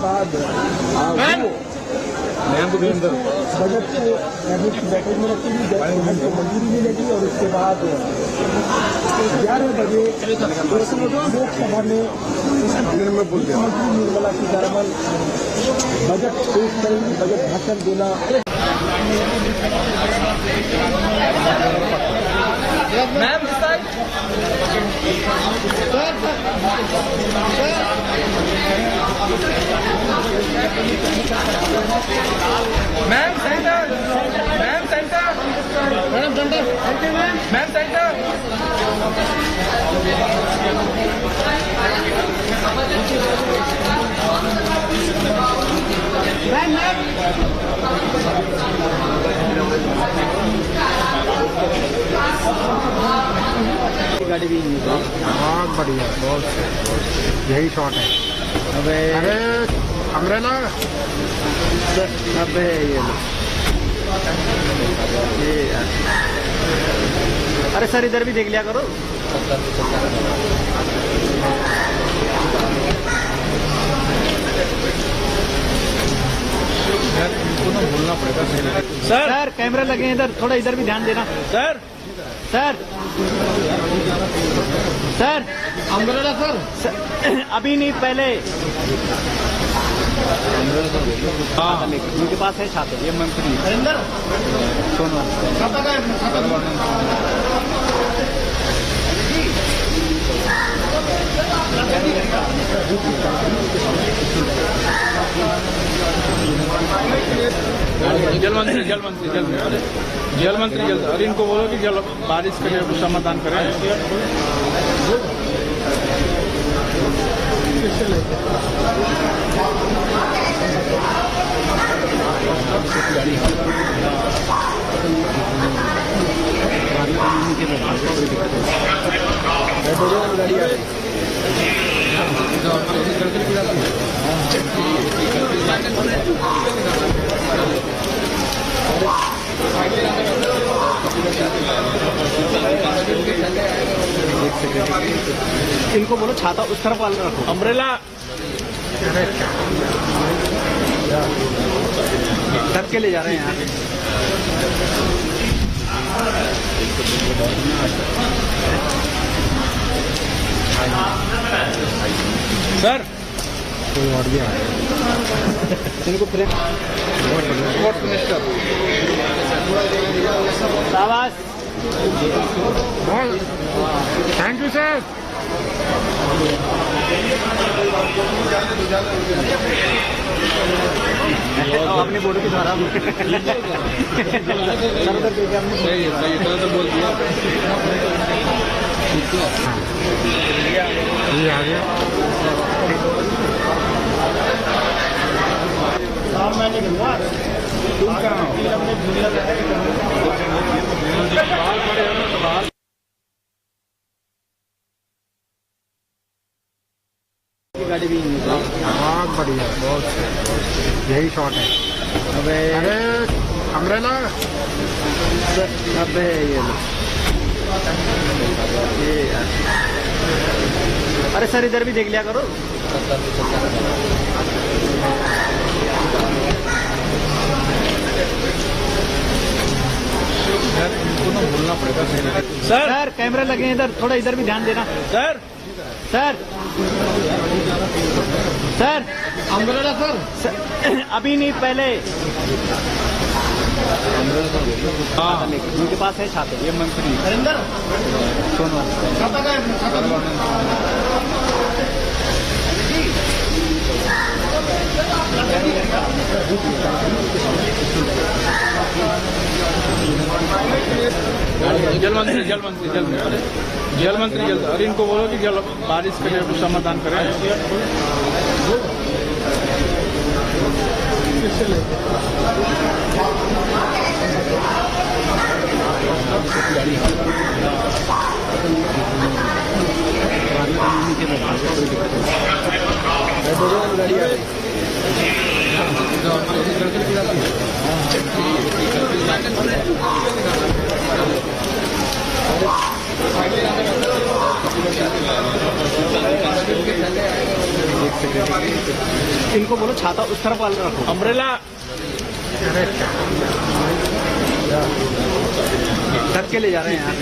बाद बजट को कैबिनेट की बैठक में रखी गई, बजट को मंजूरी भी लगी और उसके बाद 11 बजे लोकसभा में मुख्यमंत्री निर्मला सीतारमन बजट पेश करेंगी, बजट भाषण देना। Ma'am centre, ma'am centre, madam centre, ma'am centre. गाड़ी भी बहुत बढ़िया, बहुत यही शॉट है। अबे अरे अम्ब्रेला अबे ये यार, अरे सर इधर भी देख लिया करो। इनको ना बोलना पड़ेगा सर कैमरे लगे हैं इधर, थोड़ा इधर भी ध्यान देना। Sir sir sir umbrella sir अभी नहीं, पहले उनके पास है छात्र, ये मंत्री सोनवाल। जल मंत्री अरे इनको बोलो कि जल बारिश के लिए समाधान करें। इनको बोलो छाता उस तरफ वाला रखो, अम्ब्रेला ढक के ले जा रहे हैं यहाँ। सर कोई और भी आ रहा है। इनको फिर स्पोर्ट्स मिनिस्टर शाबाश, थैंक यू सर। अपनी बोर्ड के द्वारा बोल दिया। ये आ गया। गाड़ी भी बहुत बढ़िया, बहुत यही शॉट है। अबे अरे अम्ब्रेला अबे ये यार, अरे सर इधर भी देख लिया करो। इनको ना बोलना पड़ेगा सर कैमरे लगे हैं इधर, थोड़ा इधर भी ध्यान देना। Sir sir sir umbrella sir अभी नहीं, पहले उनके पास है छात्र, ये मंत्री सोनवाल। जल मंत्री अरे इनको बोलो कि जल बारिश के लिए समाधान करें। एक इनको बोलो छाता उस तरफ वाला रखो। अम्ब्रेला ढक के ले जा रहे हैं यहाँ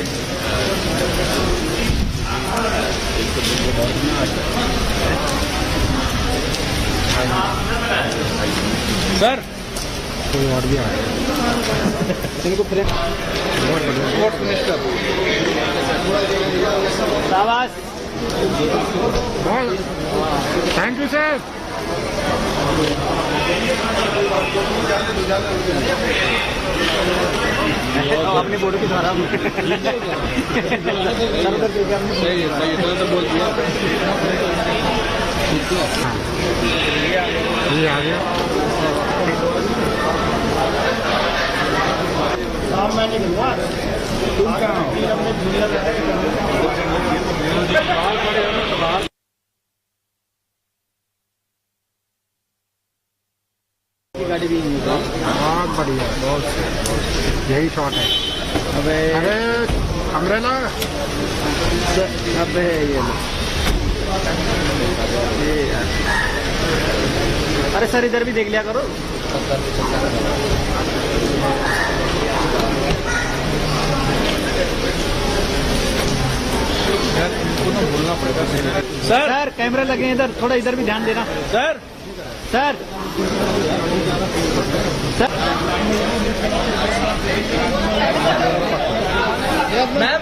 सर कोई और भी आया इनको फिर स्पोर्ट्स मिनिस्टर शाबाश। Thank you sir. अपनी बोर्ड की द्वारा सही है तो बोल दिया ये आ गया। गाड़ी भी बहुत बढ़िया, बहुत यही शॉट है। अबे अरे अम्ब्रेला अबे ये यार। अरे सर इधर भी देख लिया करो। बोलना पड़ेगा सर कैमरे लगे हैं इधर, थोड़ा इधर भी ध्यान देना। Sir sir sir ma'am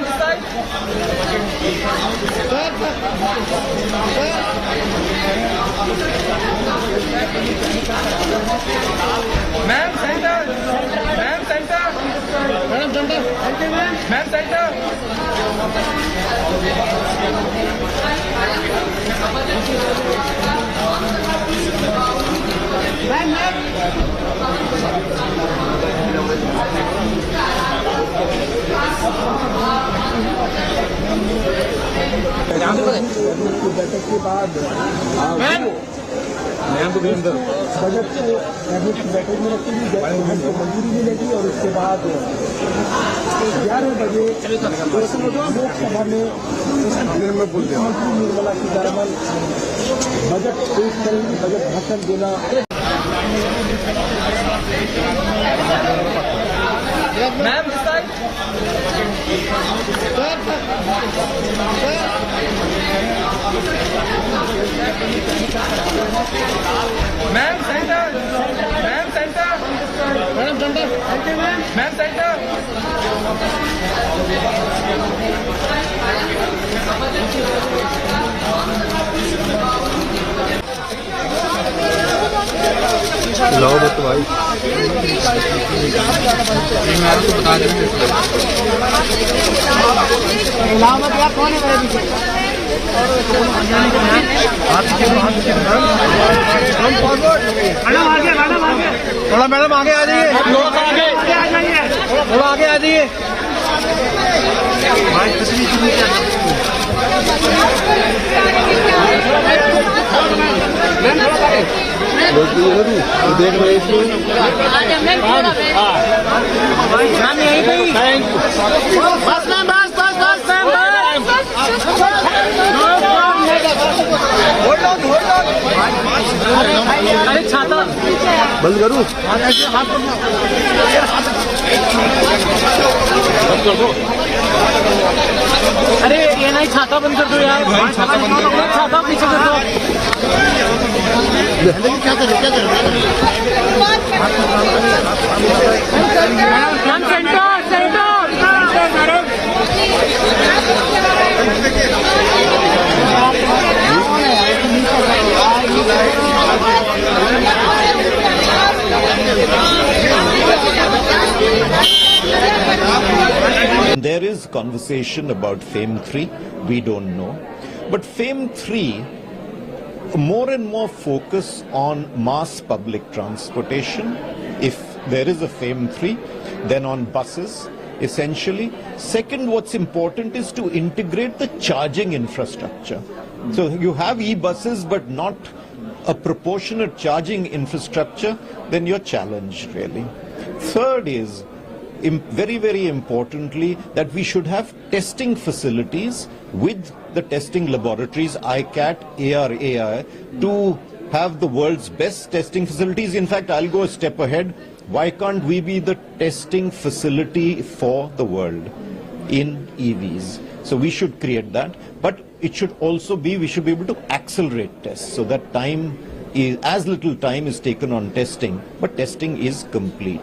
ma'am centre ma'am centre madam centre ma'am centre बैठक के बाद बजट को कैबिनेट की बैठक में रखी गई, कैबिनेट को मंजूरी भी लगी और उसके बाद 11 बजे लोकसभा में मुख्यमंत्री निर्मला सीतारमण बजट पेश करेंगी, बजट भाषण देना। Ma'am ma'am centre ma'am centre madam centre ma'am centre लाओ मत भाई, मैं आपको बता देंगे लामत यार कौन है मेरे पीछे? थोड़ा मैडम आगे आ जाइए, थोड़ा आगे आ जाइए। देख रहे इसमें अरे छाता बंद करूँ। अरे ये नहीं छाता बंद कर दो यार, छाता पीछे कर दो। क्या करें There is conversation about FAME 3, we don't know. But FAME 3, more and more focus on mass public transportation. If there is a FAME 3, then on buses, essentially. Second, what's important is to integrate the charging infrastructure. So you have e-buses, but not a proportionate charging infrastructure, then you're challenged, really. Third is, very, very importantly, that we should have testing facilities with the testing laboratories, ICAT, ARAI, to have the world's best testing facilities. In fact, I'll go a step ahead. Why can't we be the testing facility for the world in EVs? So we should create that. But it should also be, we should be able to accelerate tests so that time is, as little time is taken on testing, but testing is complete.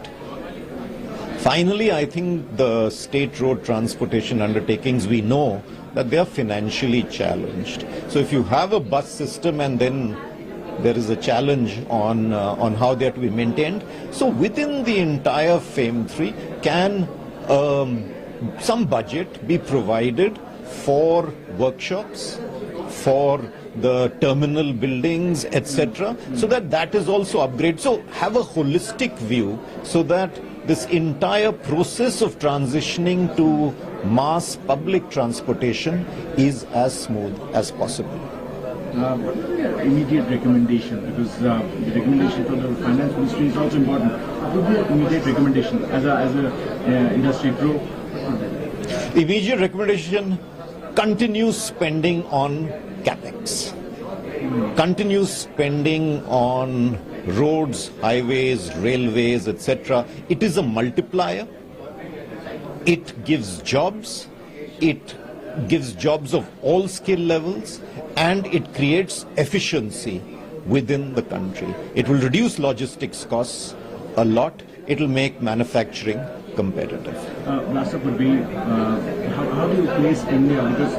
Finally, I think the state road transportation undertakings, we know that they are financially challenged. So if you have a bus system and then there is a challenge on how they are to be maintained, so within the entire FAME 3, can some budget be provided for workshops, for the terminal buildings, etc., so that that is also upgraded. So have a holistic view so that this entire process of transitioning to mass public transportation is as smooth as possible. Immediate recommendation, because the recommendation from the finance ministry is also important. What would be an immediate recommendation as a industry group? Immediate recommendation: continue spending on capex, continue spending on roads, highways, railways, etc. It is a multiplier. It gives jobs. It gives jobs of all skill levels, and it creates efficiency within the country. It will reduce logistics costs a lot. It will make manufacturing competitive. Last up would be, how do you place India? Because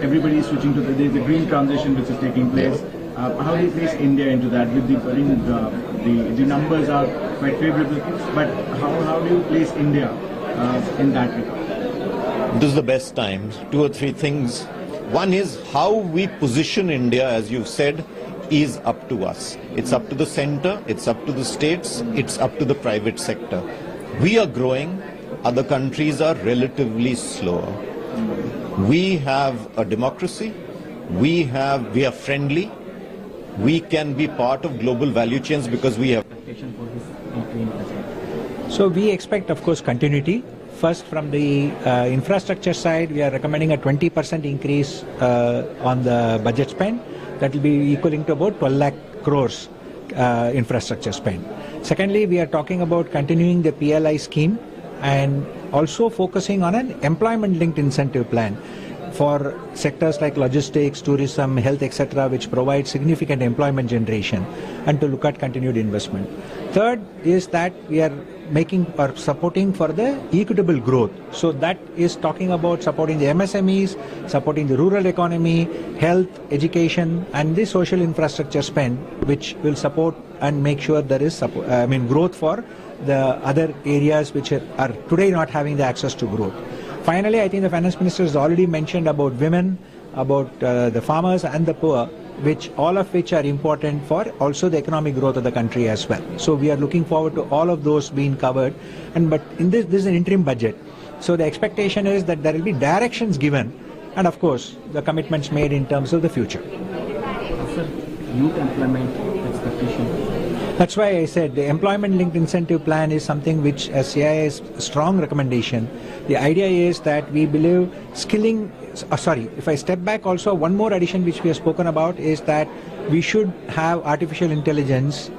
everybody is switching to the green transition which is taking place. How do you place India into that? With the numbers are quite favorable, but how do you place India in that regard? This is the best time. Two or three things. One is how we position India, as you've said, is up to us. It's up to the center, it's up to the states, it's up to the private sector. We are growing, other countries are relatively slower. We have a democracy, we are friendly, we can be part of global value chains because we have. So we expect, of course, continuity. First, from the infrastructure side, we are recommending a 20% increase on the budget spend. That will be equaling to about 12 lakh crores infrastructure spend. Secondly, we are talking about continuing the PLI scheme and also focusing on an employment-linked incentive plan for sectors like logistics, tourism, health, etc., which provide significant employment generation, and to look at continued investment. Third is that we are making or supporting for the equitable growth. So that is talking about supporting the MSMEs, supporting the rural economy, health, education, and the social infrastructure spend, which will support and make sure there is growth for the other areas which are today not having the access to growth. Finally, I think the finance minister has already mentioned about women, about the farmers and the poor, all of which are important for also the economic growth of the country as well. So we are looking forward to all of those being covered. But in this is an interim budget. So the expectation is that there will be directions given and, of course, the commitments made in terms of the future. Sir, youth employment expectation. That's why I said the employment-linked incentive plan is something which, as CIA's strong recommendation, the idea is that we believe skilling, if I step back also, one more addition which we have spoken about is that we should have artificial intelligence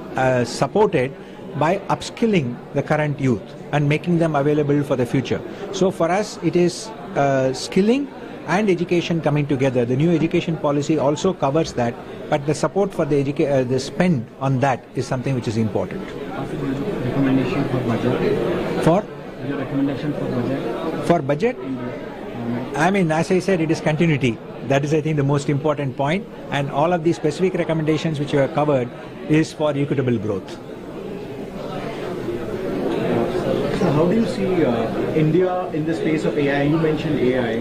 supported by upskilling the current youth and making them available for the future. So for us, it is skilling and education coming together. The new education policy also covers that, but the support for the spend on that is something which is important. Recommendation for budget? For? Your recommendation for budget? For budget? I mean, as I said, it is continuity. That is, I think, the most important point. And all of the specific recommendations which you have covered is for equitable growth. So how do you see India in the space of AI? You mentioned AI.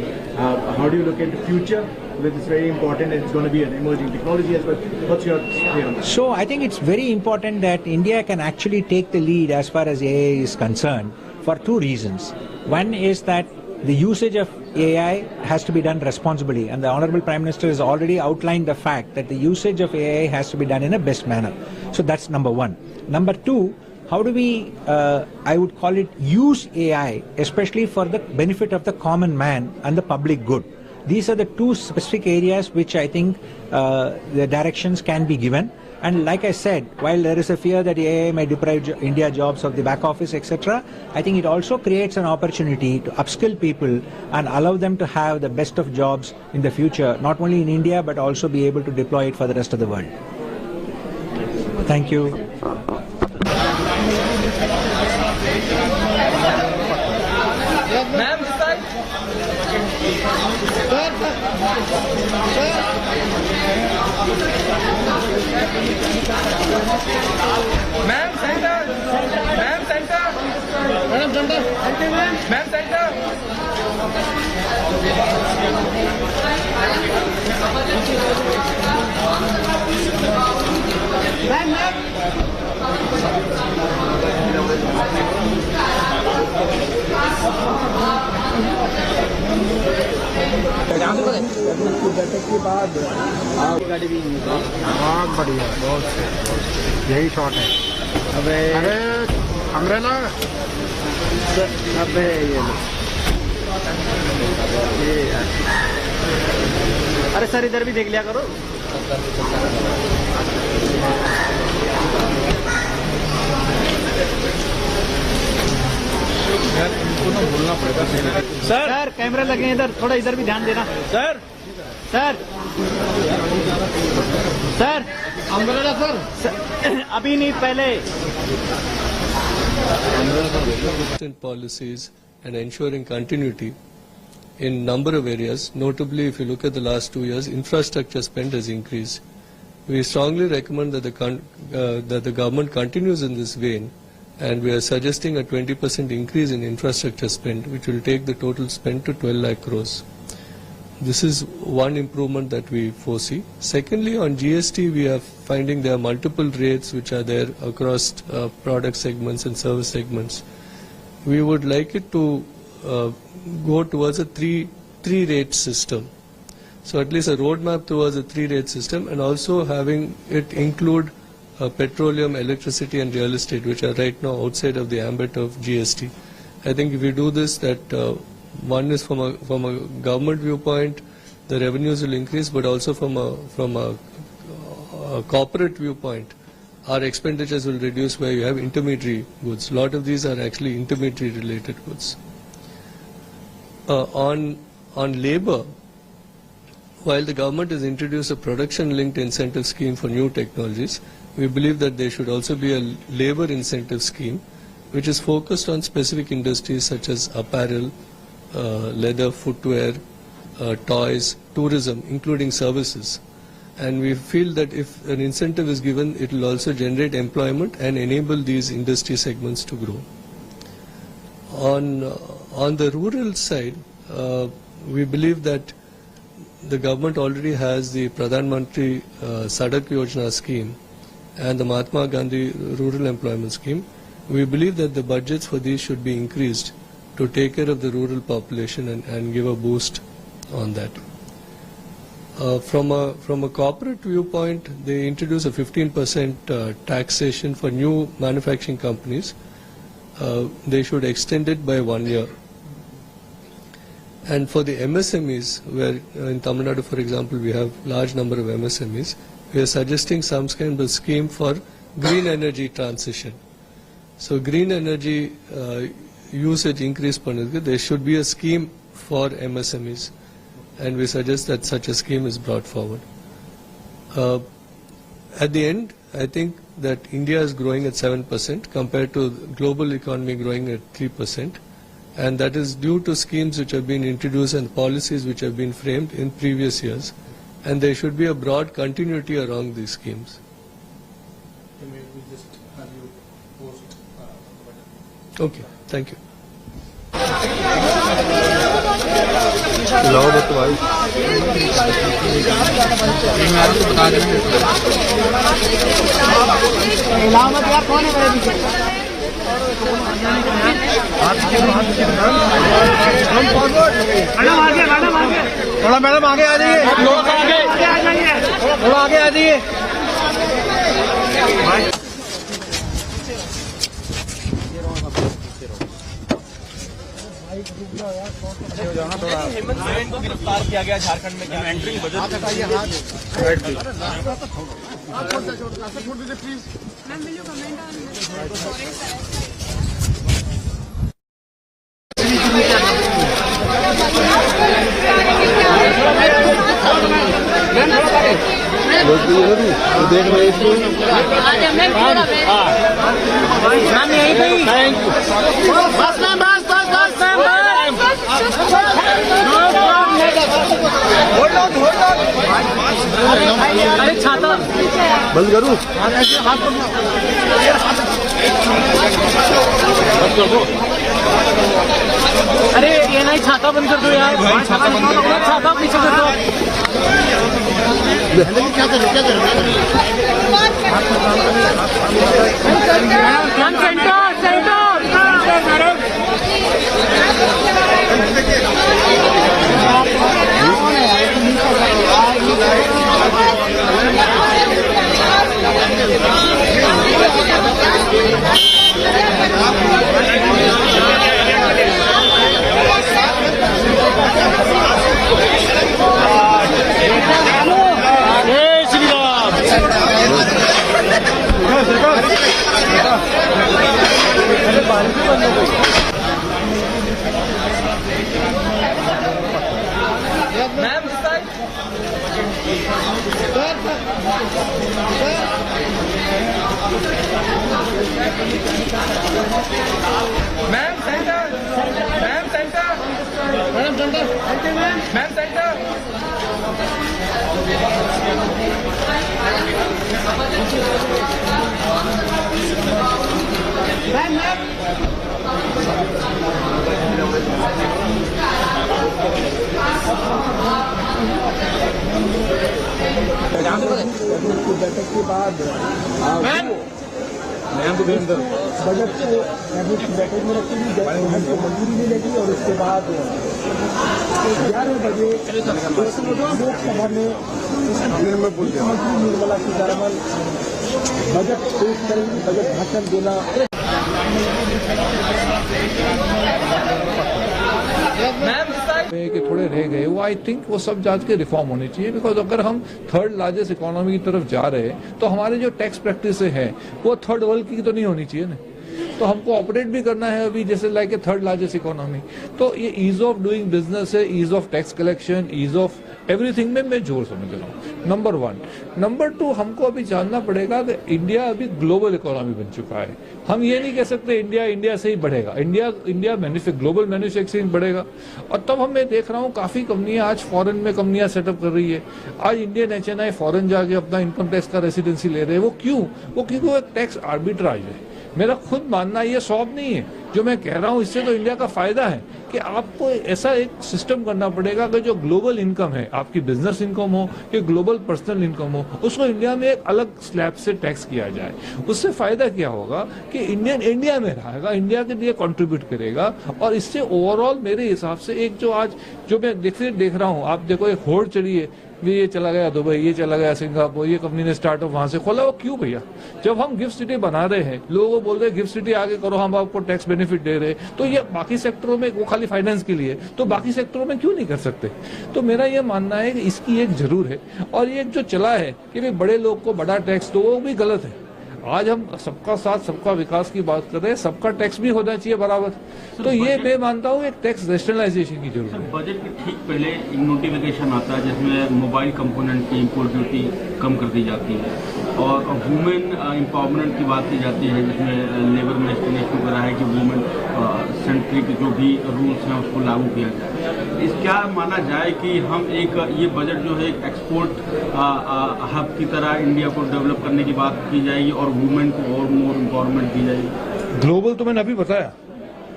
How do you look at the future? Because it's very important and it's going to be an emerging technology as well. What's your say on that? So I think it's very important that India can actually take the lead as far as AI is concerned for two reasons. One is that the usage of AI has to be done responsibly, and the Honorable Prime Minister has already outlined the fact that the usage of AI has to be done in a best manner. So that's number one. Number two, how do we, I would call it, use AI, especially for the benefit of the common man and the public good. These are the two specific areas which I think the directions can be given. And like I said, while there is a fear that AI may deprive India jobs of the back office, etc., I think it also creates an opportunity to upskill people and allow them to have the best of jobs in the future, not only in India, but also be able to deploy it for the rest of the world. Thank you. Ma'am, this side. Ma'am, center. Ma'am, center. Madam, center. Ma'am, center. Ma'am, ma'am. बैठक के बाद बहुत बढ़िया, बहुत यही shot है। अबे umbrella अबे ये अरे सर इधर भी देख लिया करो। सर कैमरे लगे हैं इधर, थोड़ा इधर भी ध्यान देना। Sir sir sir umbrella sir अभी नहीं, पहले policies and ensuring continuity in number of areas. Notably, if you look at the last 2 years, infrastructure spend has increased. We strongly recommend that the government continues in this vein, and we are suggesting a 20% increase in infrastructure spend, which will take the total spend to 12 lakh crores. This is one improvement that we foresee. Secondly, on GST, we are finding there are multiple rates which are there across product segments and service segments. We would like it to go towards a three rate system. So at least a roadmap towards a 3-rate system, and also having it include petroleum, electricity and real estate, which are right now outside of the ambit of GST. I think if we do this, that one is from a government viewpoint, the revenues will increase, but also from a corporate viewpoint, our expenditures will reduce where you have intermediary goods. A lot of these are actually intermediary related goods. On labor, while the government has introduced a production-linked incentive scheme for new technologies, we believe that there should also be a labor incentive scheme which is focused on specific industries such as apparel, leather, footwear, toys, tourism, including services. And we feel that if an incentive is given, it will also generate employment and enable these industry segments to grow. On the rural side, we believe that the government already has the Pradhan Mantri Sadak Yojana scheme and the Mahatma Gandhi Rural Employment Scheme. We believe that the budgets for these should be increased to take care of the rural population and give a boost on that. From a corporate viewpoint, they introduce a 15% taxation for new manufacturing companies. They should extend it by 1 year. And for the MSMEs, where in Tamil Nadu, for example, we have large number of MSMEs, we are suggesting some kind of scheme for green energy transition. So green energy usage increase, there should be a scheme for MSMEs, and we suggest that such a scheme is brought forward. At the end, I think that India is growing at 7% compared to the global economy growing at 3%. And that is due to schemes which have been introduced and policies which have been framed in previous years. And there should be a broad continuity around these schemes. Okay, thank you. थोड़ा madam आगे आ जाइए, थोड़ा आगे आ जाइए। हेमंत सोरेन को गिरफ्तार किया गया झारखंड में। क्या एंट्रिंग बजट देख रहे थे छाता बंद करूं अरे ये नहीं, छाता बंद कर दो यार, छाता पीछे कर दो। क्या करें ma'am centre, ma'am centre, madam centre, ma'am centre. बैठक के बाद बजट को बैठक में रखी गई, बजट को मंजूरी नहीं लगी और उसके बाद 11 बजे लोकसभा में मुख्यमंत्री निर्मला सीतारमन बजट पेश करेंगी, बजट भाषण देना। कि थोड़े रह गए वो आई थिंक वो सब जांच के रिफॉर्म होनी चाहिए, बिकॉज अगर हम थर्ड लार्जेस्ट इकोनॉमी की तरफ जा रहे हैं तो हमारे जो टैक्स प्रैक्टिस है वो थर्ड वर्ल्ड की तो नहीं होनी चाहिए ना। तो हमको ऑपरेट भी करना है अभी जैसे like a third largest economy. तो ये ईज ऑफ डूइंग बिजनेस है, ease of tax collection, ease of everything में मैं जोर समझ रहा हूँ, नंबर 1। नंबर 2, हमको अभी जानना पड़ेगा कि इंडिया अभी ग्लोबल इकोनॉमी बन चुका है। हम ये नहीं कह सकते इंडिया से ही बढ़ेगा, इंडिया ग्लोबल मैन्युफैक्चरिंग बढ़ेगा। और तब हम मैं देख रहा हूँ काफी कंपनियां आज फॉरेन में कंपनियां सेटअप कर रही है। आज इंडियन HNI फॉरेन जाके अपना इनकम टैक्स का रेसिडेंसी ले रहे हैं। वो क्यों? क्योंकि वो एक टैक्स आर्बिट्राज है। मेरा खुद मानना ये सॉफ्ट नहीं है जो मैं कह रहा हूँ, इससे तो इंडिया का फायदा है कि आपको ऐसा एक सिस्टम करना पड़ेगा कि जो ग्लोबल इनकम है, आपकी बिजनेस इनकम हो या ग्लोबल पर्सनल इनकम हो, उसको इंडिया में एक अलग स्लैब से टैक्स किया जाए। उससे फायदा क्या होगा कि इंडिया में रहेगा, इंडिया के लिए कंट्रीब्यूट करेगा। और इससे ओवरऑल मेरे हिसाब से एक जो मैं देख रहा हूँ, आप देखो एक होड़ चढ़ी है, ये चला गया दुबई, ये चला गया सिंगापुर, ये कंपनी ने स्टार्टअप वहां से खोला। वो क्यों भैया? जब हम गिफ्ट सिटी बना रहे हैं, लोगों को बोल रहे हैं गिफ्ट सिटी आगे करो, हम आपको टैक्स बेनिफिट दे रहे हैं, तो ये बाकी सेक्टरों में, वो खाली फाइनेंस के लिए, तो बाकी सेक्टरों में क्यों नहीं कर सकते? तो मेरा ये मानना है कि इसकी एक जरूर है। और ये जो चला है कि भाई बड़े लोग को बड़ा टैक्स दो, वो भी गलत है। आज हम सबका साथ सबका विकास की बात कर रहे हैं, सबका टैक्स भी होना चाहिए बराबर। तो ये मैं मानता हूँ एक टैक्स रैशनलाइजेशन की जरूरत है। बजट के ठीक पहले एक नोटिफिकेशन आता है जिसमें मोबाइल कंपोनेंट की इम्पोर्ट ड्यूटी कम कर दी जाती है और वुमेन एम्पावरमेंट की बात की जाती है, जिसमें लेबर मिनिस्टर ने इसको करा है कि वुमेन सेंट्रिक जो भी रूल्स हैं उसको लागू किया जाए। इस क्या माना जाए कि हम एक ये बजट जो है एक एक्सपोर्ट हब की तरह इंडिया को डेवलप करने की बात की जाएगी और वुमेन को और मोर एम्पावरमेंट दी जाएगी। ग्लोबल तो मैंने अभी बताया,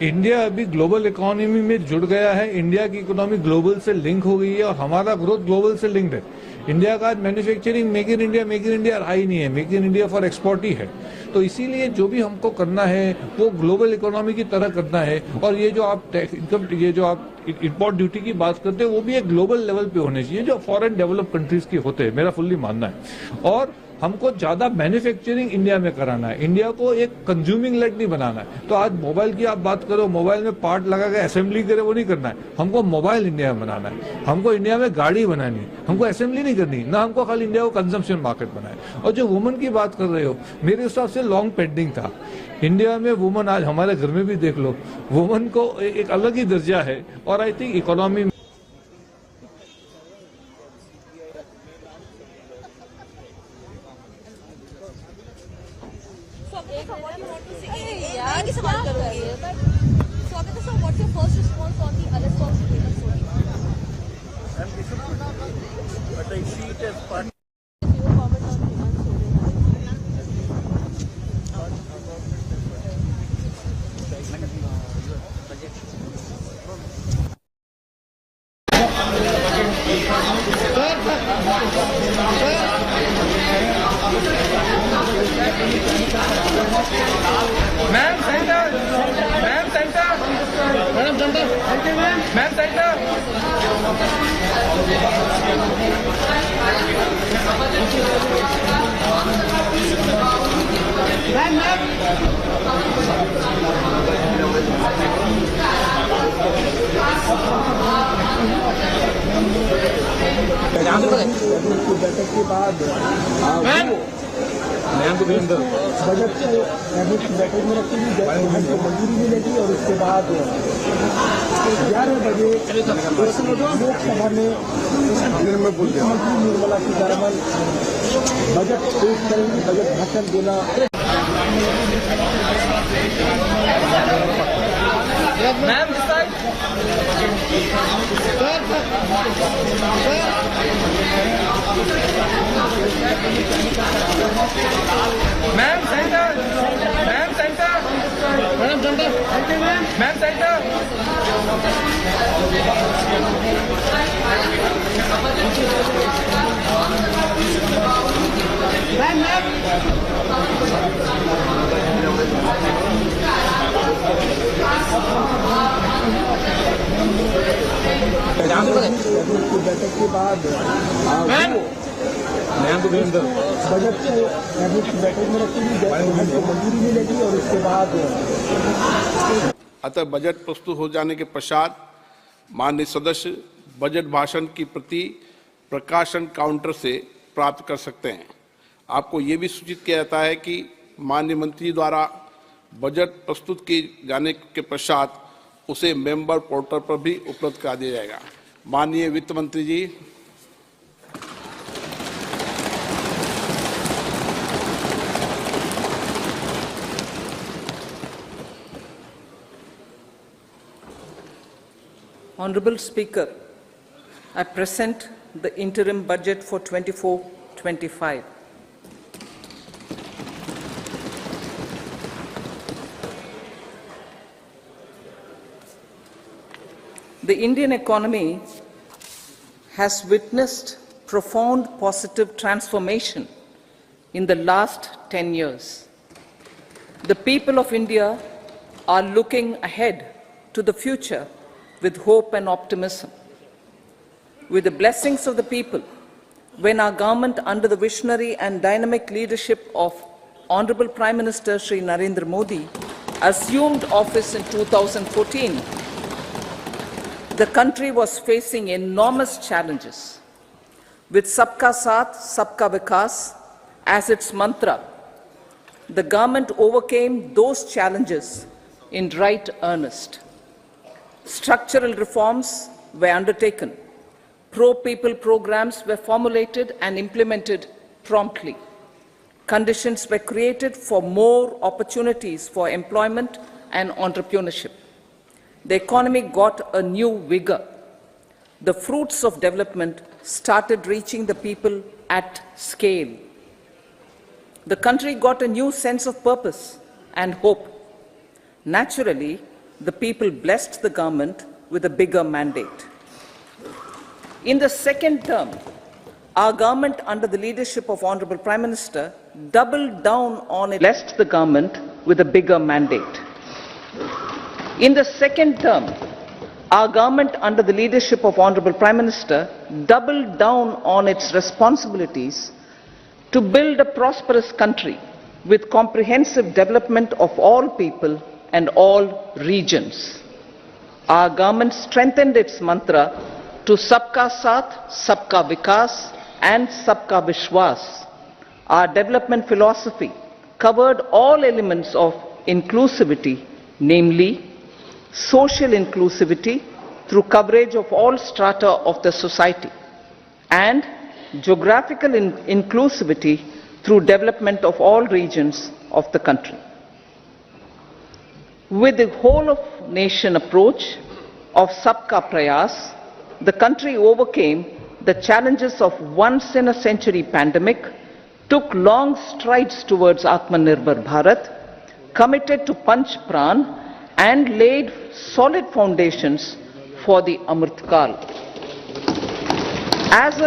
इंडिया अभी ग्लोबल इकोनॉमी में जुड़ गया है। इंडिया की इकोनॉमी ग्लोबल से लिंक हो गई है और हमारा ग्रोथ ग्लोबल से लिंक्ड है। इंडिया का मैन्युफैक्चरिंग मेक इन इंडिया रहा ही नहीं है, make in India for export ही है। तो इसीलिए जो भी हमको करना है वो ग्लोबल इकोनॉमी की तरह करना है। और ये जो आप इम्पोर्ट ड्यूटी की बात करते हैं वो भी एक ग्लोबल लेवल पे होने चाहिए जो फॉरेन डेवलप कंट्रीज के होते हैं, मेरा फुल्ली मानना है। और हमको ज्यादा मैन्युफैक्चरिंग इंडिया में कराना है, इंडिया को एक कंज्यूमिंग लेड नहीं बनाना है। तो आज मोबाइल की आप बात करो, मोबाइल में पार्ट लगा के असेंबली करे, वो नहीं करना है। हमको मोबाइल इंडिया में बनाना है, हमको इंडिया में गाड़ी बनानी है, हमको असेंबली नहीं करनी ना, हमको खाली इंडिया को कंजम्पशन मार्केट बनाए। और जो वुमेन की बात कर रहे हो, मेरे हिसाब से लॉन्ग पेंडिंग था। इंडिया में वुमेन, आज हमारे घर में भी देख लो, वुमेन को एक अलग ही दर्जा है। और आई थिंक इकोनॉमी बैठक के बाद बजट को बैठक में रखी गई, बजट को मंजूरी मिलेगी और उसके बाद 11 बजे लोकसभा में मुख्यमंत्री निर्मला सीतारमन बजट पेश करेंगी, बजट भाषण देना। बैठक के बाद बजट को बैठक में रखी गई, बजट को मंजूरी मिलेगी और उसके बाद अतः बजट प्रस्तुत हो जाने के पश्चात माननीय सदस्य बजट भाषण की प्रति प्रकाशन काउंटर से प्राप्त कर सकते हैं। आपको ये भी सूचित किया जाता है कि माननीय मंत्री द्वारा बजट प्रस्तुत किए जाने के पश्चात उसे मेंबर पोर्टल पर भी उपलब्ध करा दिया जाएगा। माननीय वित्त मंत्री जी, Honorable Speaker, I present the interim budget for 24-25. The Indian economy has witnessed profound positive transformation in the last 10 years. The people of India are looking ahead to the future with hope and optimism. With the blessings of the people, when our government, under the visionary and dynamic leadership of Honorable Prime Minister Shri Narendra Modi, assumed office in 2014, the country was facing enormous challenges. With Sabka Saath, Sabka Vikas as its mantra, the government overcame those challenges in right earnest. Structural reforms were undertaken. Pro-people programs were formulated and implemented promptly. Conditions were created for more opportunities for employment and entrepreneurship. The economy got a new vigor. The fruits of development started reaching the people at scale. The country got a new sense of purpose and hope. Naturally, the people blessed the government with a bigger mandate. In the second term, our government, under the leadership of Honorable Prime Minister, doubled down on it, blessed the government with a bigger mandate. In the second term, our government, under the leadership of Honorable Prime Minister, doubled down on its responsibilities to build a prosperous country with comprehensive development of all people and all regions. Our government strengthened its mantra to Sabka Saath, Sabka Vikas and Sabka Vishwas. Our development philosophy covered all elements of inclusivity, namely social inclusivity through coverage of all strata of the society and geographical inclusivity through development of all regions of the country. With the whole of nation approach of Sabka Prayas, the country overcame the challenges of once-in-a-century pandemic, took long strides towards Atmanirbhar Bharat, committed to Panch Pran, and laid solid foundations for the Amrit Kal. As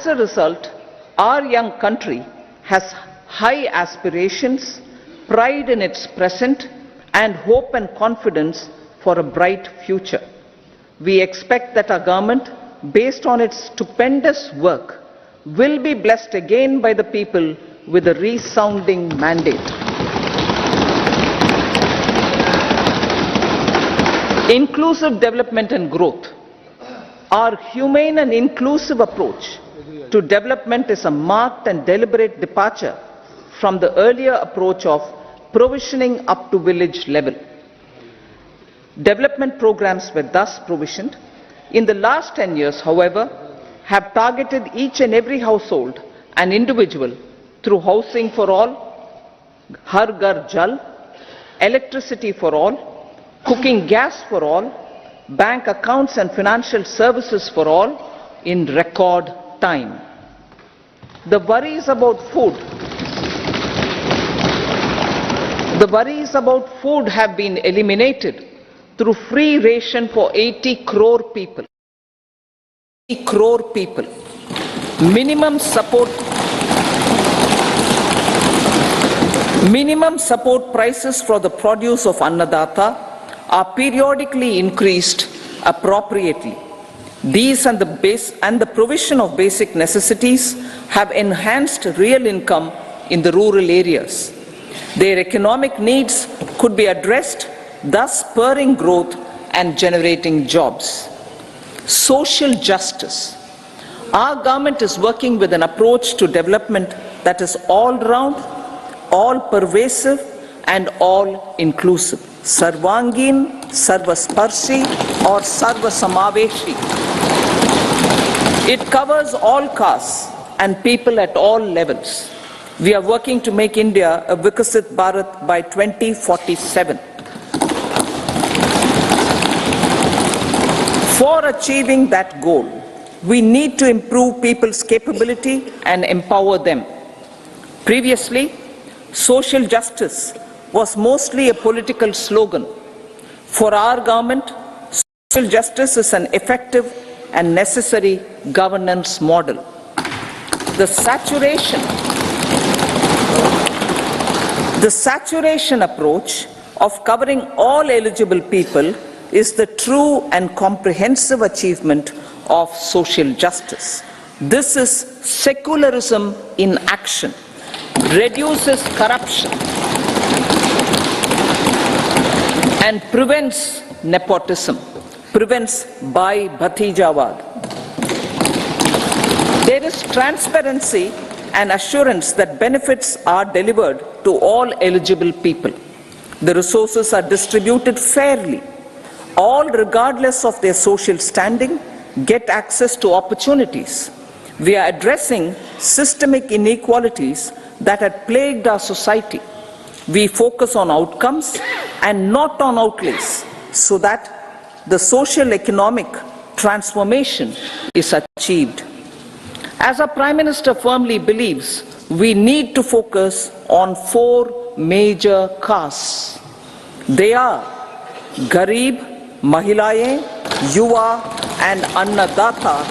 a result, our young country has high aspirations, pride in its present, and hope and confidence for a bright future. We expect that our government, based on its stupendous work, will be blessed again by the people with a resounding mandate. Inclusive development and growth. Our humane and inclusive approach to development is a marked and deliberate departure from the earlier approach of provisioning up to village level. Development programs were thus provisioned. In the last 10 years, however, have targeted each and every household and individual through housing for all, Har Ghar Jal, electricity for all, cooking gas for all, bank accounts and financial services for all in record time. The worries about food have been eliminated through free ration for 80 crore people. Minimum support prices for the produce of Annadata are periodically increased appropriately. These and the provision of basic necessities have enhanced real income in the rural areas. Their economic needs could be addressed, thus spurring growth and generating jobs. Social justice. Our government is working with an approach to development that is all-round, all-pervasive and all-inclusive. Sarvangin, Sarvasparshi or Sarvasamaveshi. It covers all castes and people at all levels. We are working to make India a Vikasit Bharat by 2047. For achieving that goal, we need to improve people's capability and empower them. Previously, social justice was mostly a political slogan. For our government, social justice is an effective and necessary governance model. The saturation approach of covering all eligible people is the true and comprehensive achievement of social justice. This is secularism in action, reduces corruption, and prevents nepotism, prevents Bhai Bhatijawad. There is transparency and assurance that benefits are delivered to all eligible people. The resources are distributed fairly. All, regardless of their social standing, get access to opportunities. We are addressing systemic inequalities that had plagued our society. We focus on outcomes and not on outlays, so that the social economic transformation is achieved. As our Prime Minister firmly believes, we need to focus on 4 major castes. They are Garib, Mahilaye, Yuva and Annadata.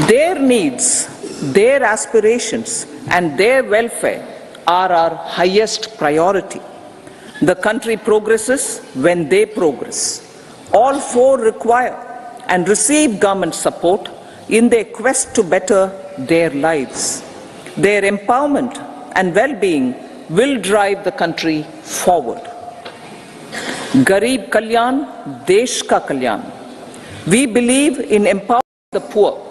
Their needs, their aspirations and their welfare are our highest priority. The country progresses when they progress. All 4 require and receive government support in their quest to better their lives. Their empowerment and well-being will drive the country forward. Garib Kalyan, Desh Ka Kalyan. We believe in empowering the poor.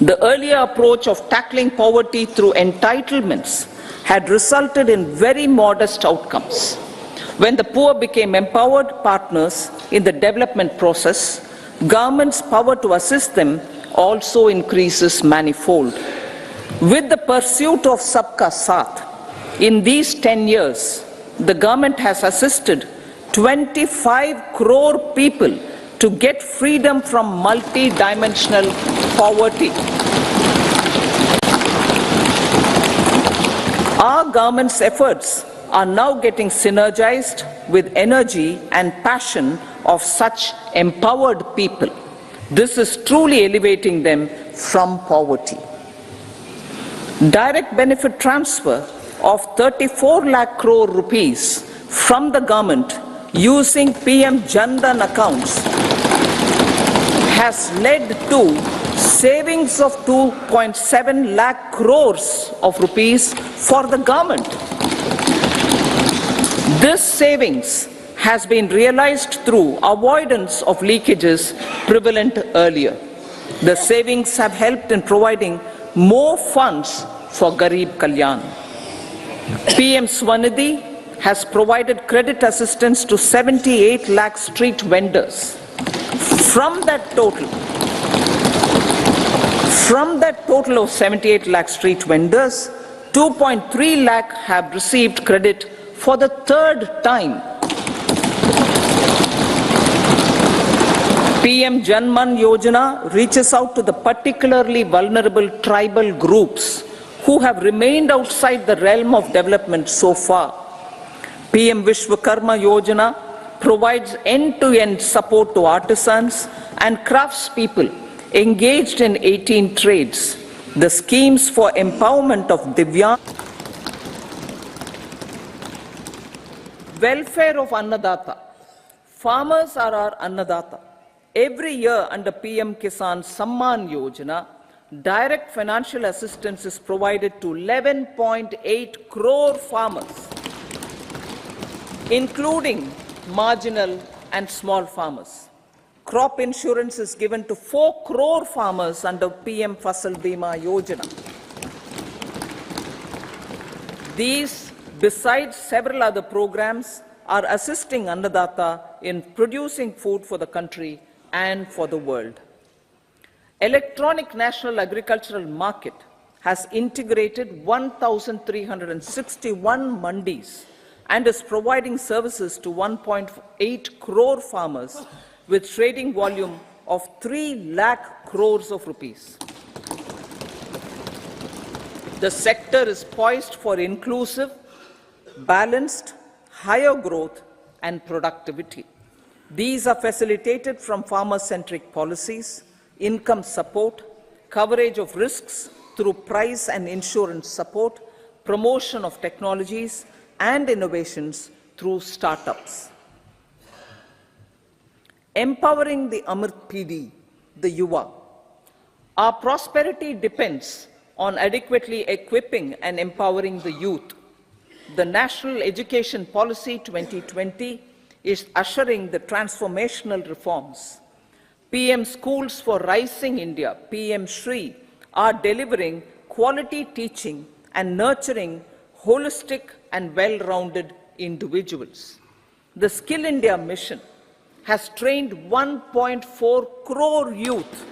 The earlier approach of tackling poverty through entitlements had resulted in very modest outcomes. When the poor became empowered partners in the development process, government's power to assist them also increases manifold. With the pursuit of Sabka Saath, in these 10 years, the government has assisted 25 crore people to get freedom from multi-dimensional poverty. Our government's efforts are now getting synergized with energy and passion of such empowered people. This is truly elevating them from poverty. Direct benefit transfer of 34 lakh crore rupees from the government using PM Jan Dhan accounts has led to savings of 2.7 lakh crores of rupees for the government. This savings has been realized through avoidance of leakages prevalent earlier. The savings have helped in providing more funds for Garib Kalyan. PM Swanidhi has provided credit assistance to 78 lakh street vendors. From that total of 78 lakh street vendors, 2.3 lakh have received credit for the third time. PM Janman Yojana reaches out to the particularly vulnerable tribal groups who have remained outside the realm of development so far. PM Vishwakarma Yojana provides end-to-end support to artisans and craftspeople engaged in 18 trades. The schemes for empowerment of Divyang, welfare of Annadata. Farmers are our Annadata. Every year under PM Kisan Samman Yojana, direct financial assistance is provided to 11.8 crore farmers, including marginal and small farmers. Crop insurance is given to 4 crore farmers under PM Fasal Bima Yojana. These, besides several other programs, are assisting Annadata in producing food for the country and for the world. Electronic National Agricultural Market has integrated 1,361 mandis and is providing services to 1.8 crore farmers with trading volume of 3 lakh crores of rupees. The sector is poised for inclusive, balanced, higher growth and productivity. These are facilitated from farmer-centric policies, income support, coverage of risks through price and insurance support, promotion of technologies and innovations through startups. Empowering the Amrit PD, the Yuva. Our prosperity depends on adequately equipping and empowering the youth. The National Education Policy 2020 is ushering the transformational reforms. PM Schools for Rising India, PM Shri, are delivering quality teaching and nurturing holistic and well-rounded individuals. The Skill India mission has trained 1.4 crore youth,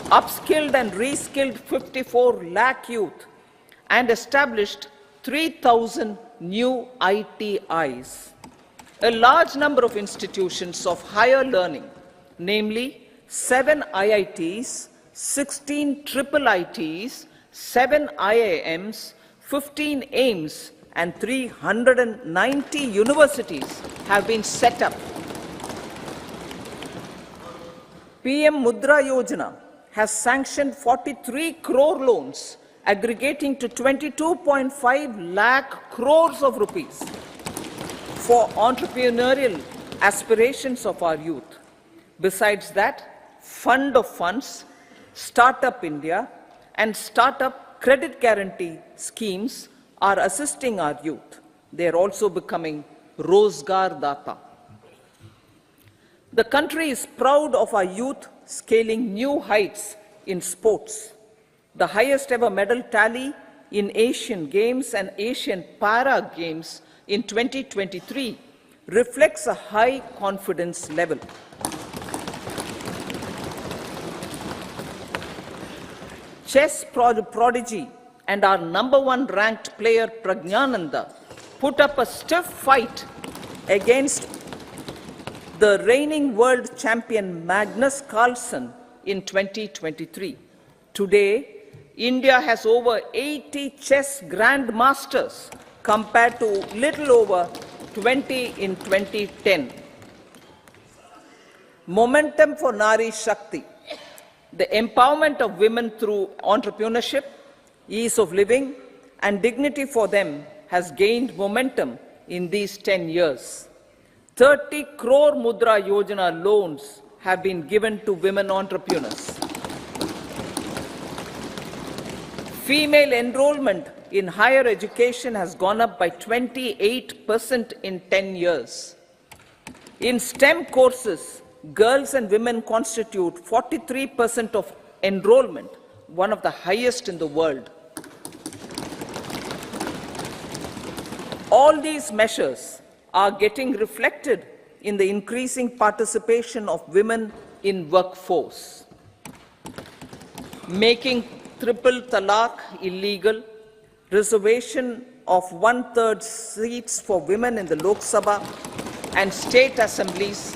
upskilled and reskilled 54 lakh youth, and established 3,000 new ITIs. A large number of institutions of higher learning, namely 7 IITs, 16 triple ITs, 7 IIMs, 15 AIMS, and 390 universities have been set up. PM Mudra Yojana has sanctioned 43 crore loans aggregating to 22.5 lakh crores of rupees for entrepreneurial aspirations of our youth. Besides that, Fund of Funds, Startup India, and Startup Credit Guarantee schemes are assisting our youth. They are also becoming Rozgar Data. The country is proud of our youth scaling new heights in sports. The highest ever medal tally in Asian Games and Asian Para Games in 2023 reflects a high confidence level. Chess prodigy and our #1 ranked player Pragyananda put up a stiff fight against the reigning world champion Magnus Carlsen in 2023. Today, India has over 80 chess grandmasters compared to little over 20 in 2010. Momentum for Nari Shakti, the empowerment of women through entrepreneurship, ease of living, and dignity for them has gained momentum in these 10 years. 30 crore Mudra Yojana loans have been given to women entrepreneurs. Female enrollment in higher education has gone up by 28% in 10 years. In STEM courses, girls and women constitute 43% of enrollment, one of the highest in the world. All these measures are getting reflected in the increasing participation of women in workforce. Making triple talaq illegal, reservation of 1/3 seats for women in the Lok Sabha and state assemblies,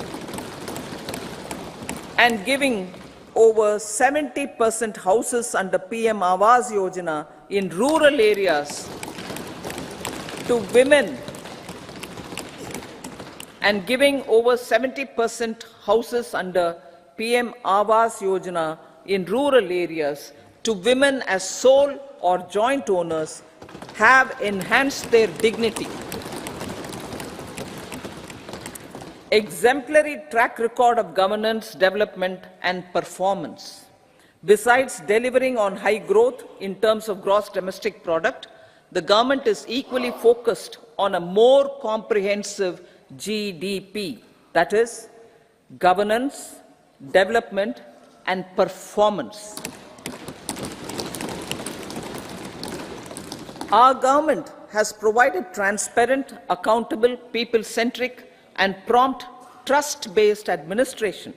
and giving over 70% houses under PM Awas Yojana in rural areas to women, and giving over 70% houses under PM Awas Yojana in rural areas to women as sole or joint owners have enhanced their dignity. Exemplary track record of governance, development, and performance. Besides delivering on high growth in terms of gross domestic product, the government is equally focused on a more comprehensive GDP, that is, governance, development, and performance. Our government has provided transparent, accountable, people-centric, and prompt, trust-based administration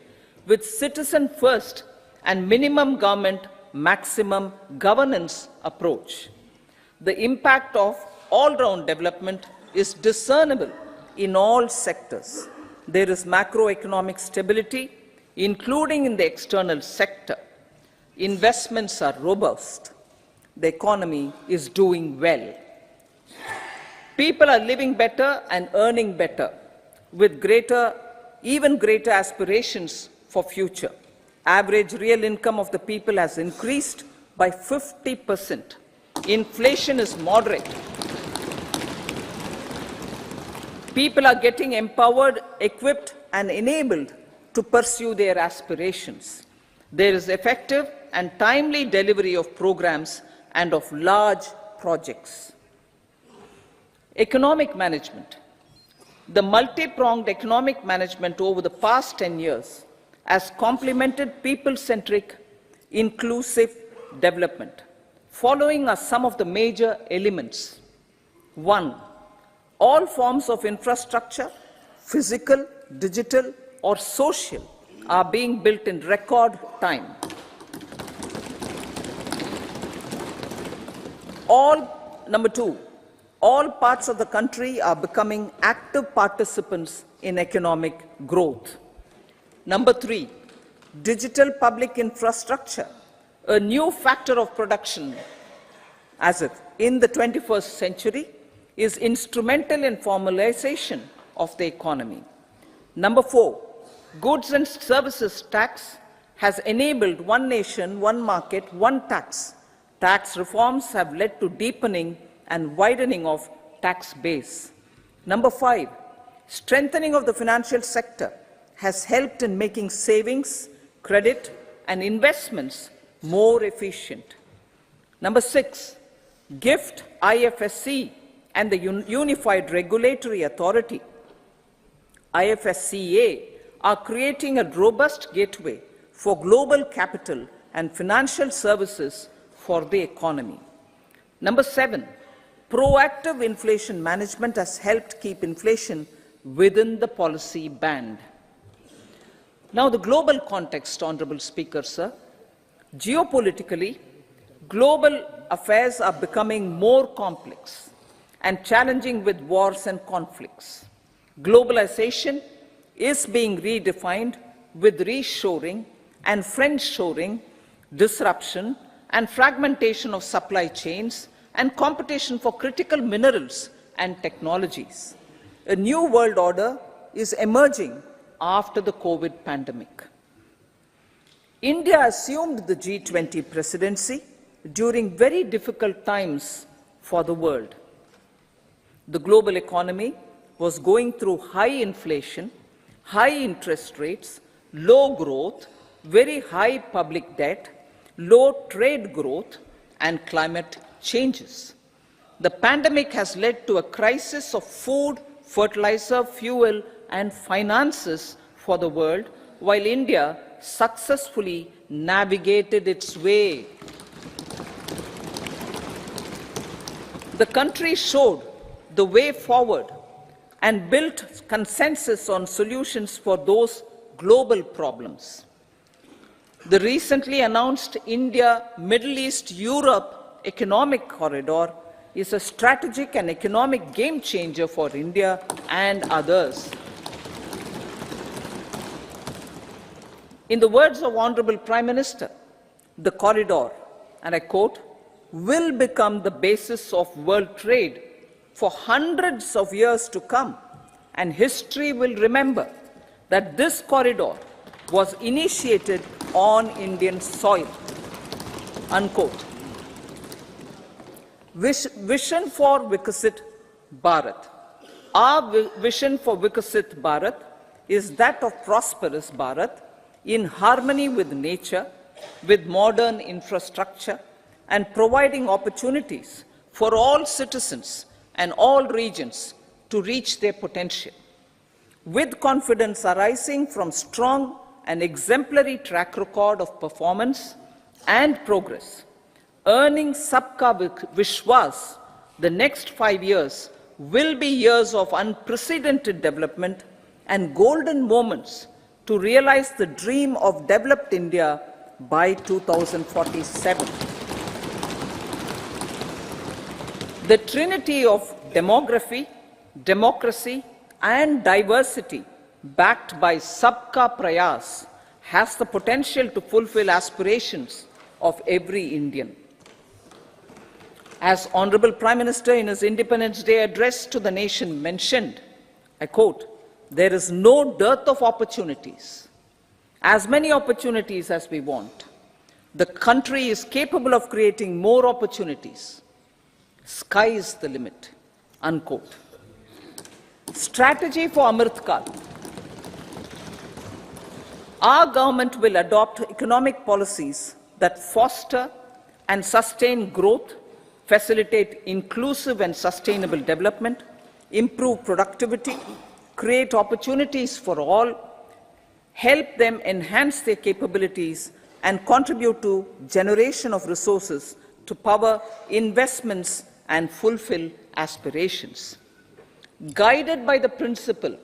with citizen-first and minimum government, maximum governance approach. The impact of all-round development is discernible in all sectors. There is macroeconomic stability, including in the external sector. Investments are robust. The economy is doing well. People are living better and earning better, with even greater aspirations for future. Average real income of the people has increased by 50%. Inflation is moderate. People are getting empowered, equipped, and enabled to pursue their aspirations. There is effective and timely delivery of programs and of large projects. Economic management. The multi-pronged economic management over the past 10 years has complemented people-centric, inclusive development. Following are some of the major elements. 1. All forms of infrastructure, physical, digital, or social, are being built in record time. Number 2, all parts of the country are becoming active participants in economic growth. Number 3, digital public infrastructure, a new factor of production as if in the 21st century, is instrumental in formalization of the economy. Number 4, goods and services tax has enabled one nation, one market, one tax. Tax reforms have led to deepening and widening of tax base. Number 5, Strengthening of the financial sector has helped in making savings, credit, and investments more efficient. Number 6, GIFT, IFSC, and the Unified Regulatory Authority, IFSCA, are creating a robust gateway for global capital and financial services for the economy. Number 7, proactive inflation management has helped keep inflation within the policy band. Now, the global context, Honorable Speaker, sir. Geopolitically, global affairs are becoming more complex and challenging with wars and conflicts. Globalization is being redefined with reshoring and friendshoring, disruption and fragmentation of supply chains, and competition for critical minerals and technologies. A new world order is emerging after the COVID pandemic. India assumed the G20 presidency during very difficult times for the world. The global economy was going through high inflation, high interest rates, low growth, very high public debt, low trade growth, and climate changes. The pandemic has led to a crisis of food, fertilizer, fuel, and finances for the world, while India successfully navigated its way. The country showed the way forward and built consensus on solutions for those global problems. The recently announced India-Middle East-Europe economic corridor is a strategic and economic game changer for India and others. In the words of Honorable Prime Minister, the corridor, and I quote, will become the basis of world trade for hundreds of years to come, and history will remember that this corridor was initiated on Indian soil, unquote. Vision for Vikasit Bharat. Our vision for Vikasit Bharat is that of prosperous Bharat in harmony with nature, with modern infrastructure, and providing opportunities for all citizens and all regions to reach their potential. With confidence arising from strong and exemplary track record of performance and progress, earning Sabka Vishwas, the next 5 years will be years of unprecedented development and golden moments to realize the dream of developed India by 2047. The trinity of demography, democracy, and diversity, backed by Sabka Prayas, has the potential to fulfill aspirations of every Indian. As Honorable Prime Minister in his Independence Day address to the nation mentioned, I quote, "There is no dearth of opportunities, as many opportunities as we want. The country is capable of creating more opportunities. Sky is the limit," unquote. Strategy for Amrit Kal. Our government will adopt economic policies that foster and sustain growth, facilitate inclusive and sustainable development, improve productivity, create opportunities for all, help them enhance their capabilities, and contribute to generation of resources to power investments and fulfill aspirations. Guided by the principle,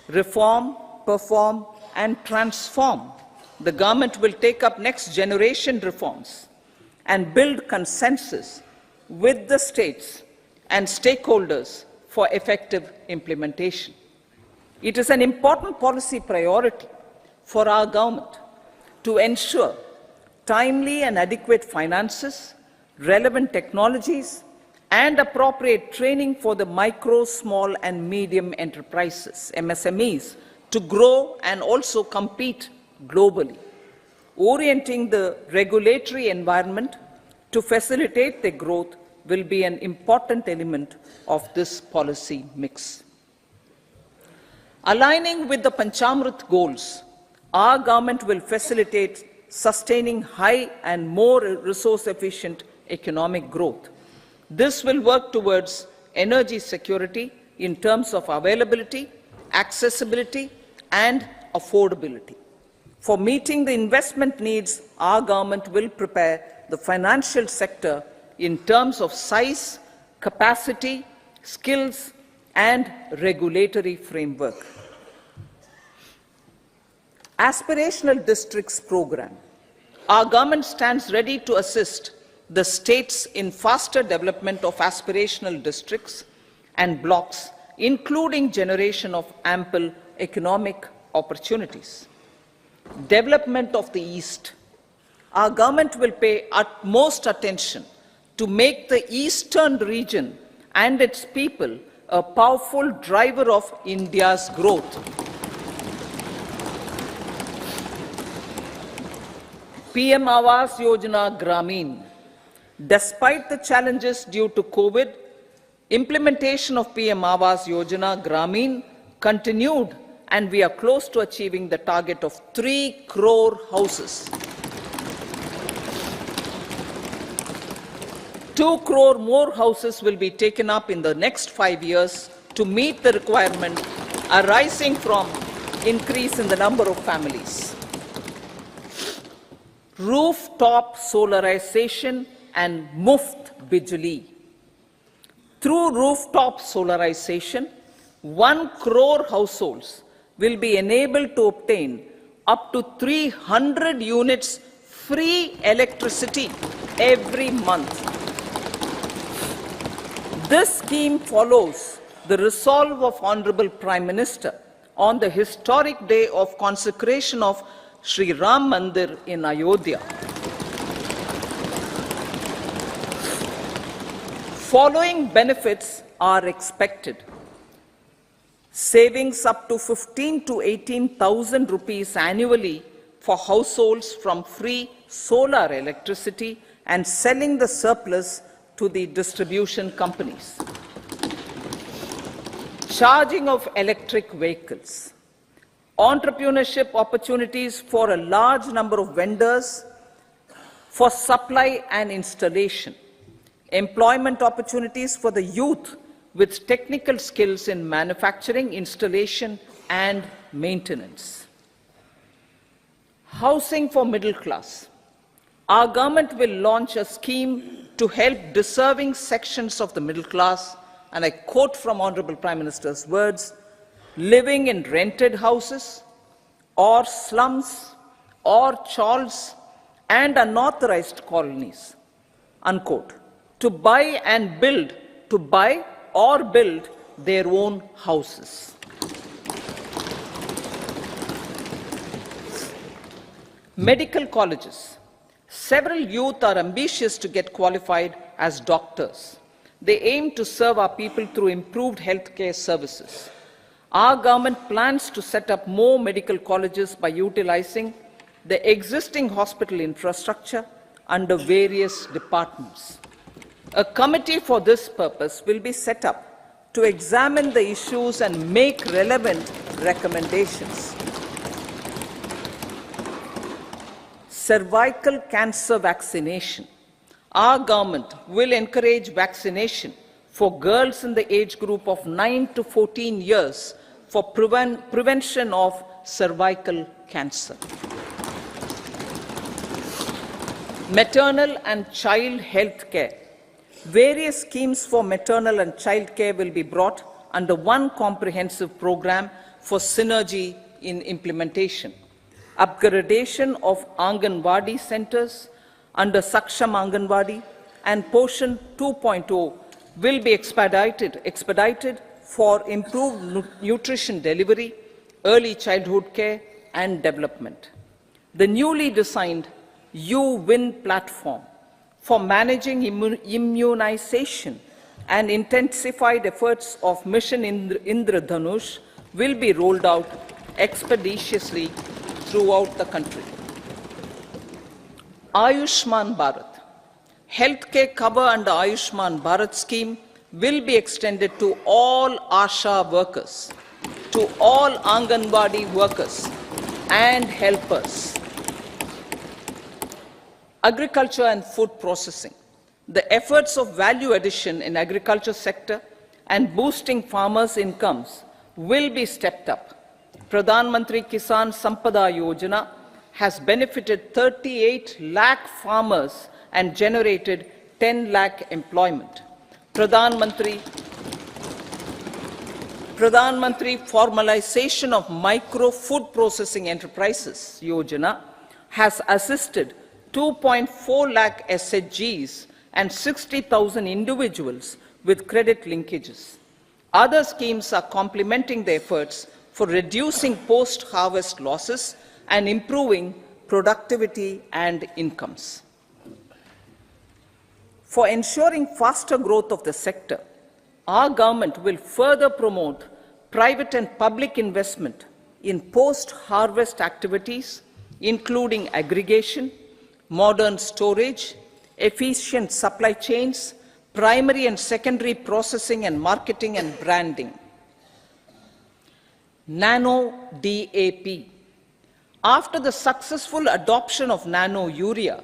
reform, perform, and transform, the government will take up next generation reforms and build consensus with the states and stakeholders for effective implementation. It is an important policy priority for our government to ensure timely and adequate finances, relevant technologies, and appropriate training for the micro, small, and medium enterprises, MSMEs, to grow and also compete globally. Orienting the regulatory environment to facilitate their growth will be an important element of this policy mix. Aligning with the Panchamrit goals, our government will facilitate sustaining high and more resource-efficient economic growth. This will work towards energy security in terms of availability, accessibility, and affordability. For meeting the investment needs, our government will prepare the financial sector in terms of size, capacity, skills, and regulatory framework. Aspirational Districts Program. Our government stands ready to assist the states in faster development of aspirational districts and blocks, including generation of ample economic opportunities. Development of the East. Our government will pay utmost attention to make the eastern region and its people a powerful driver of India's growth. PM Awas Yojana Gramin. Despite the challenges due to COVID, implementation of PM Awas Yojana Gramin continued, and we are close to achieving the target of 3 crore houses. 2 crore more houses will be taken up in the next 5 years to meet the requirement arising from increase in the number of families. Rooftop solarization and Muft Bijli. Through rooftop solarization, 1 crore households will be enabled to obtain up to 300 units free electricity every month. This scheme follows the resolve of Honorable Prime Minister on the historic day of consecration of Sri Ram Mandir in Ayodhya. Following benefits are expected. Savings up to 15 to 18,000 rupees annually for households from free solar electricity and selling the surplus to the distribution companies. Charging of electric vehicles. Entrepreneurship opportunities for a large number of vendors for supply and installation. Employment opportunities for the youth with technical skills in manufacturing, installation, and maintenance. Housing for middle class. Our government will launch a scheme to help deserving sections of the middle class, and I quote from Honorable Prime Minister's words, living in rented houses or slums or chawls and unauthorized colonies, unquote, to buy or build their own houses. Medical colleges. Several youth are ambitious to get qualified as doctors. They aim to serve our people through improved healthcare services. Our government plans to set up more medical colleges by utilizing the existing hospital infrastructure under various departments. A committee for this purpose will be set up to examine the issues and make relevant recommendations. Cervical cancer vaccination. Our government will encourage vaccination for girls in the age group of 9 to 14 years for prevention of cervical cancer. Maternal and child health care. Various schemes for maternal and child care will be brought under one comprehensive program for synergy in implementation. Upgradation of Anganwadi centers under Saksham Anganwadi and Poshan 2.0 will be expedited for improved nutrition delivery, early childhood care and development. The newly designed U-Win platform for managing immunization and intensified efforts of Mission Indradhanush will be rolled out expeditiously throughout the country. Ayushman Bharat. Healthcare cover under Ayushman Bharat scheme will be extended to all ASHA workers. to all Anganwadi workers and helpers. Agriculture and food processing. The efforts of value addition in agriculture sector and boosting farmers' incomes will be stepped up. Pradhan Mantri Kisan Sampada Yojana has benefited 38 lakh farmers and generated 10 lakh employment. Pradhan Mantri Formalization of Micro Food Processing Enterprises Yojana has assisted 2.4 lakh SHGs and 60,000 individuals with credit linkages. Other schemes are complementing the efforts for reducing post-harvest losses and improving productivity and incomes. For ensuring faster growth of the sector, our government will further promote private and public investment in post-harvest activities, including aggregation, modern storage, efficient supply chains, primary and secondary processing and marketing and branding. Nano DAP. After the successful adoption of nano urea,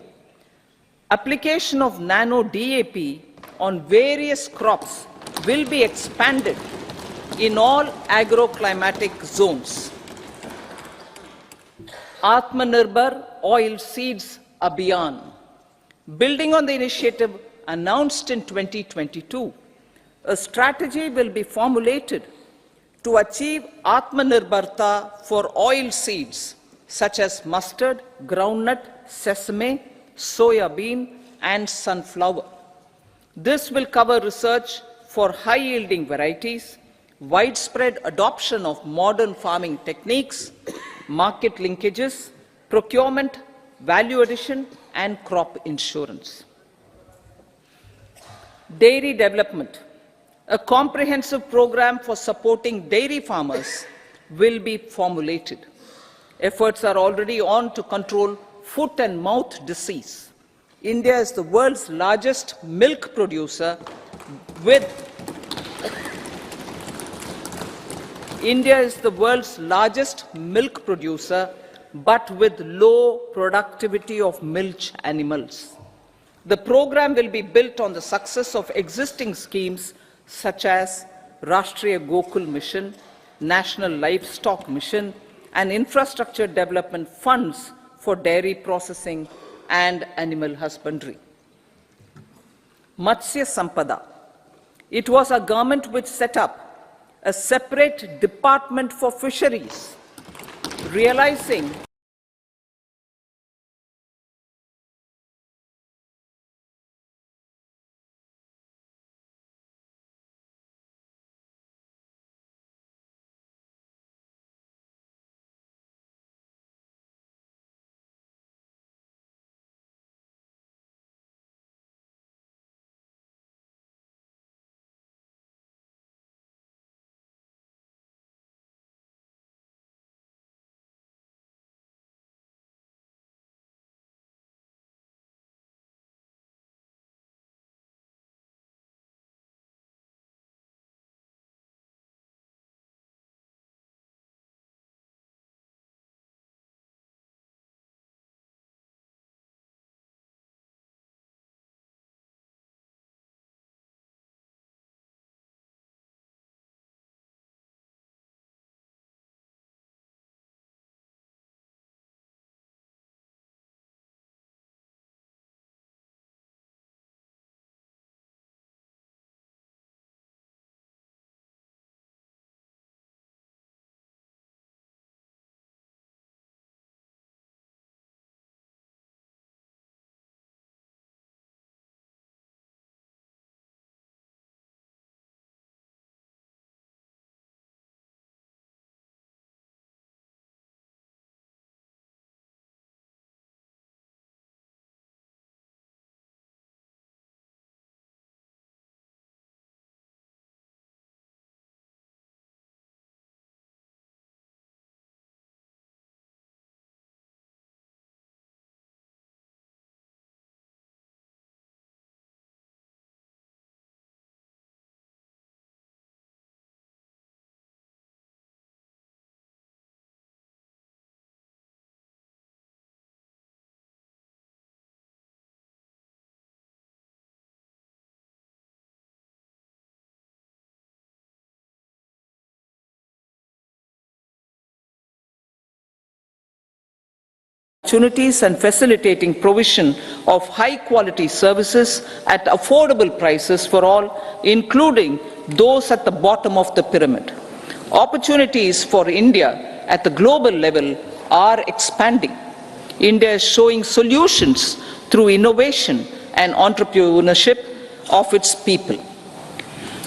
application of nano DAP on various crops will be expanded in all agroclimatic zones. Atmanirbhar Oil Seeds Abhiyan. Building on the initiative announced in 2022, a strategy will be formulated to achieve Atmanirbharta for oil seeds such as mustard, groundnut, sesame, soya bean, and sunflower. This will cover research for high-yielding varieties, widespread adoption of modern farming techniques, market linkages, procurement, value addition, and crop insurance. Dairy development. A comprehensive program for supporting dairy farmers will be formulated. Efforts are already on to control foot and mouth disease. India is the world's largest milk producer with but with low productivity of milch animals. The program will be built on the success of existing schemes such as Rashtriya Gokul Mission, National Livestock Mission, and infrastructure development funds for dairy processing and animal husbandry. Matsya Sampada. It was our government which set up a separate department for fisheries, realizing opportunities and facilitating provision of high-quality services at affordable prices for all, including those at the bottom of the pyramid. Opportunities for India at the global level are expanding. India is showing solutions through innovation and entrepreneurship of its people.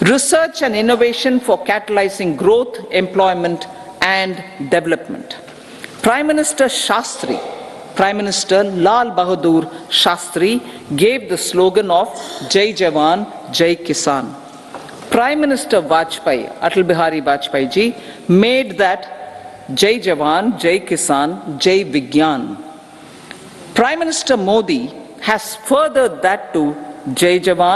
Research and innovation for catalyzing growth, employment, and development. Prime Minister Lal Bahadur Shastri gave the slogan of Jai Jawan, Jai Kisan. Prime Minister Atal Bihari Vajpayee ji, made that Jai Jawan, Jai Kisan, Jai Vigyan. Prime Minister Modi has furthered that to Jai Jawan,